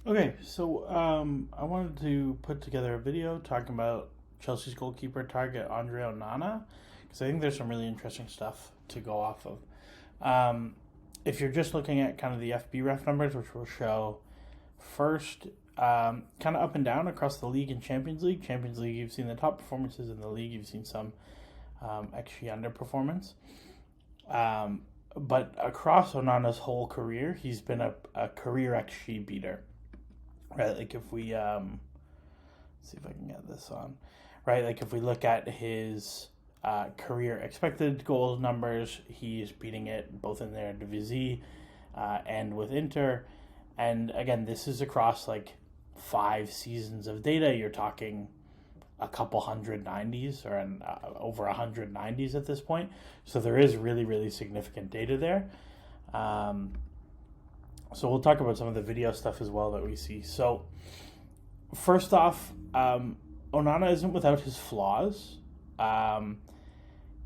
Okay, so I wanted to put together a video talking about Chelsea's goalkeeper target Andre Onana because I think there's some really interesting stuff to go off of. Um, if you're just looking at kind of the FB ref numbers, which will show first, kind of up and down across the league and Champions League. Champions League, you've seen the top performances in the league. You've seen some XG underperformance. But across Onana's whole career, he's been a career XG beater. Right, like if we see if I can get this on, right, like if we look at his career expected goals numbers, he's beating it both in their Eredivisie and with Inter. And again, this is across like 5 seasons of data. You're talking a couple hundred 90s or over 190s at this point. So there is really, really significant data there. So we'll talk about some of the video stuff as well that we see. So first off, Onana isn't without his flaws.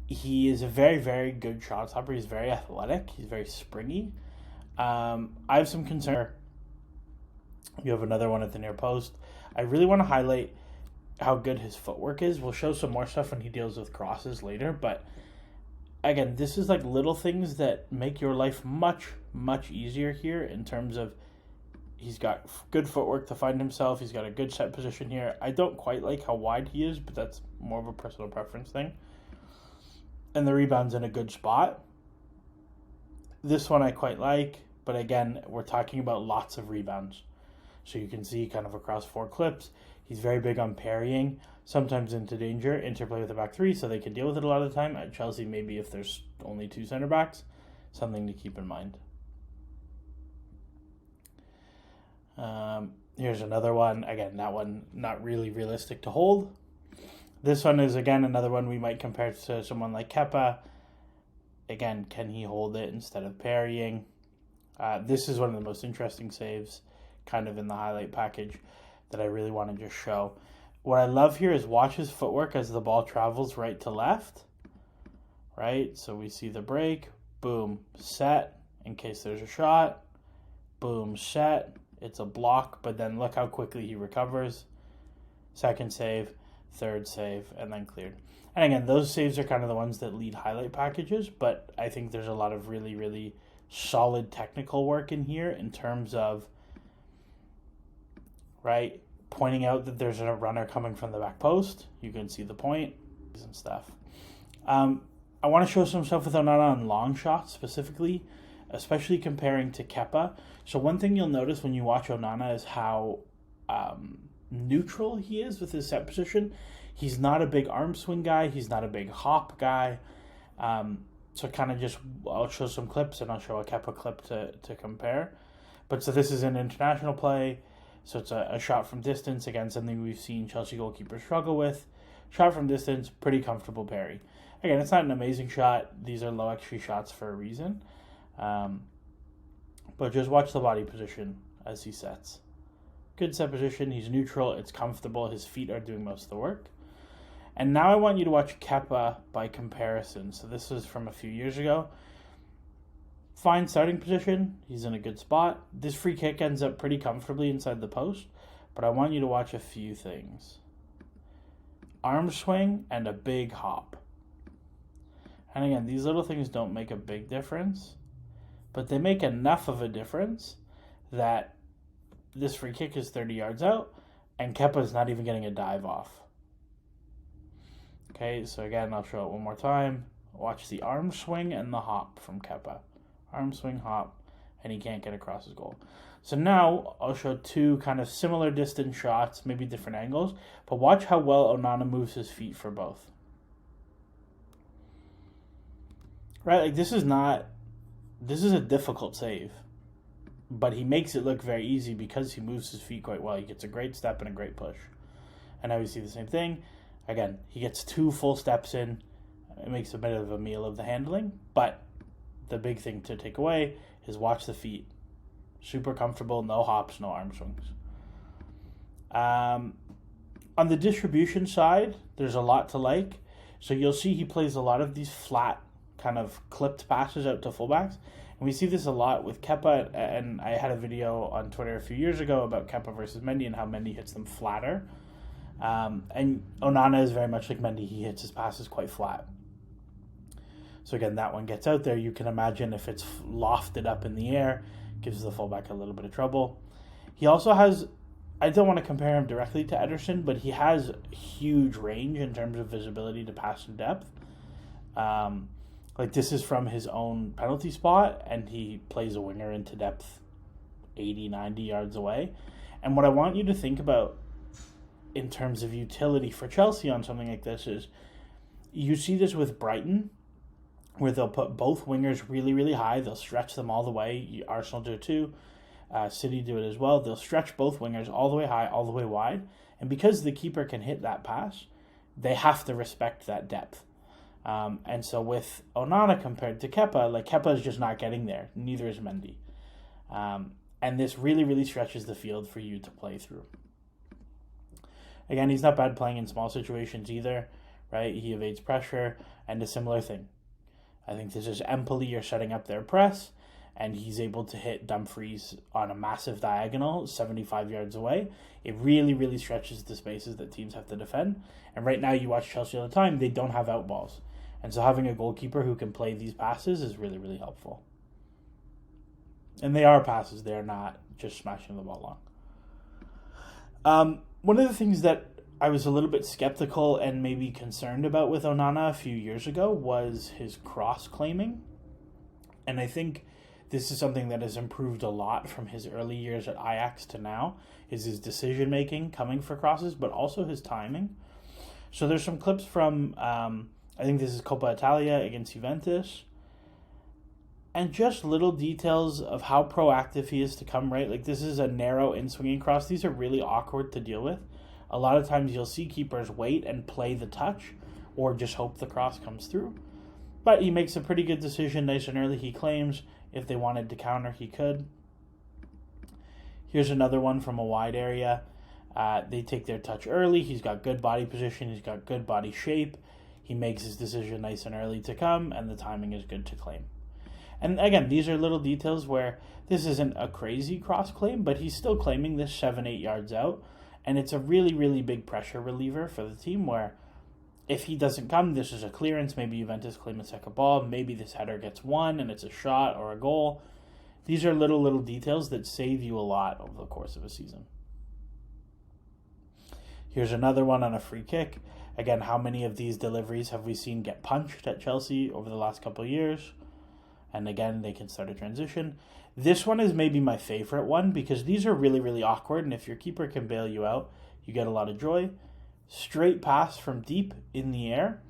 He is a very, very good shot stopper. He's very athletic. He's very springy. I have some concern. You have another one at the near post. I really want to highlight how good his footwork is. We'll show some more stuff when he deals with crosses later, but again, this is like little things that make your life much, much easier here in terms of he's got good footwork to find himself. He's got a good set position here. I don't quite like how wide he is, but that's more of a personal preference thing. And the rebound's in a good spot. This one I quite like, but again, we're talking about lots of rebounds. So you can see kind of across 4 clips, he's very big on parrying, sometimes into danger, interplay with the back 3, so they can deal with it a lot of the time. At Chelsea, maybe if there's only 2 center backs, something to keep in mind. Here's another one. Again, that one not really realistic to hold. This one is, again, another one we might compare to someone like Kepa. Again, can he hold it instead of parrying? This is one of the most interesting saves kind of in the highlight package that I really want to just show. What I love here is watch his footwork as the ball travels right to left. Right? So we see the break. Boom. Set in case there's a shot. Boom. Set. It's a block, but then look how quickly he recovers. Second save, third save, and then cleared. And again, those saves are kind of the ones that lead highlight packages, but I think there's a lot of really, really solid technical work in here in terms of, right, pointing out that there's a runner coming from the back post. You can see the point and stuff. I want to show some stuff with Onana on long shots specifically, especially comparing to Kepa. So one thing you'll notice when you watch Onana is how neutral he is with his set position. He's not a big arm swing guy. He's not a big hop guy. So kind of just, I'll show some clips and I'll show a Kepa clip to compare. But so this is an international play. So it's a shot from distance. Again, something we've seen Chelsea goalkeepers struggle with. Shot from distance, pretty comfortable parry. Again, it's not an amazing shot. These are low XG shots for a reason. But just watch the body position as he sets. Good set position. He's neutral. It's comfortable. His feet are doing most of the work. And now I want you to watch Kepa by comparison. So this was from a few years ago. Fine starting position. He's in a good spot. This free kick ends up pretty comfortably inside the post. But I want you to watch a few things. Arm swing and a big hop. And again, these little things don't make a big difference, but they make enough of a difference that this free kick is 30 yards out and Kepa's not even getting a dive off. Okay, so again, I'll show it one more time. Watch the arm swing and the hop from Kepa. Arm swing, hop, and he can't get across his goal. So now I'll show 2 kind of similar distance shots, maybe different angles, but watch how well Onana moves his feet for both. Right, like this is a difficult save, but he makes it look very easy because he moves his feet quite well. He gets a great step and a great push. And now we see the same thing. Again, he gets 2 full steps in. It makes a bit of a meal of the handling, but the big thing to take away is watch the feet. Super comfortable, no hops, no arm swings. On the distribution side, there's a lot to like. So you'll see he plays a lot of these flat kind of clipped passes out to fullbacks, And we see this a lot with Kepa, and I had a video on Twitter a few years ago about Kepa versus Mendy and how Mendy hits them flatter. And Onana is very much like Mendy. He hits his passes quite flat. So again, that one gets out there. You can imagine if it's lofted up in the air, gives the fullback a little bit of trouble. He also has, I don't want to compare him directly to Ederson, but he has huge range in terms of visibility to pass in depth. Like this is from his own penalty spot, and he plays a winger into depth 80, 90 yards away. And what I want you to think about in terms of utility for Chelsea on something like this is you see this with Brighton, where they'll put both wingers really, really high. They'll stretch them all the way. Arsenal do it too. City do it as well. They'll stretch both wingers all the way high, all the way wide. And because the keeper can hit that pass, they have to respect that depth. And so with Onana compared to Kepa, like Kepa is just not getting there. Neither is Mendy. And this really, really stretches the field for you to play through. Again, he's not bad playing in small situations either, right? He evades pressure, and a similar thing. I think this is Empoli are setting up their press, and he's able to hit Dumfries on a massive diagonal 75 yards away. It really, really stretches the spaces that teams have to defend. And right now you watch Chelsea all the time, they don't have out balls. And so having a goalkeeper who can play these passes is really, really helpful. And they are passes. They're not just smashing the ball long. One of the things that I was a little bit skeptical and maybe concerned about with Onana a few years ago was his cross-claiming. And I think this is something that has improved a lot from his early years at Ajax to now, is his decision-making coming for crosses, but also his timing. So there's some clips from, I think this is Coppa Italia against Juventus, and just little details of how proactive he is to come right. Like this is a narrow in-swinging cross. These are really awkward to deal with. A lot of times you'll see keepers wait and play the touch or just hope the cross comes through. But he makes a pretty good decision nice and early. He claims if they wanted to counter, he could. Here's another one from a wide area. They take their touch early. He's got good body position. He's got good body shape. He makes his decision nice and early to come, and the timing is good to claim. And again, these are little details where this isn't a crazy cross claim, but he's still claiming this 7-8 yards out. And it's a really, really big pressure reliever for the team where if he doesn't come, this is a clearance. Maybe Juventus claim a second ball. Maybe this header gets won and it's a shot or a goal. These are little details that save you a lot over the course of a season. Here's another one on a free kick. Again, how many of these deliveries have we seen get punched at Chelsea over the last couple of years? And again, they can start a transition. This one is maybe my favorite one because these are really, really awkward. And if your keeper can bail you out, you get a lot of joy. Straight pass from deep in the air.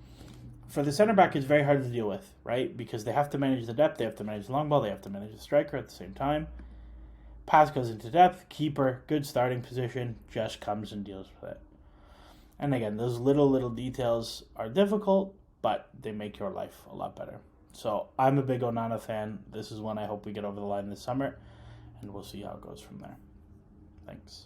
For the center back, it's very hard to deal with, right? Because they have to manage the depth, they have to manage the long ball, they have to manage the striker at the same time. Pass goes into depth. Keeper, good starting position, just comes and deals with it. And again, those little details are difficult, but they make your life a lot better. So I'm a big Onana fan. This is one I hope we get over the line this summer, and we'll see how it goes from there. Thanks.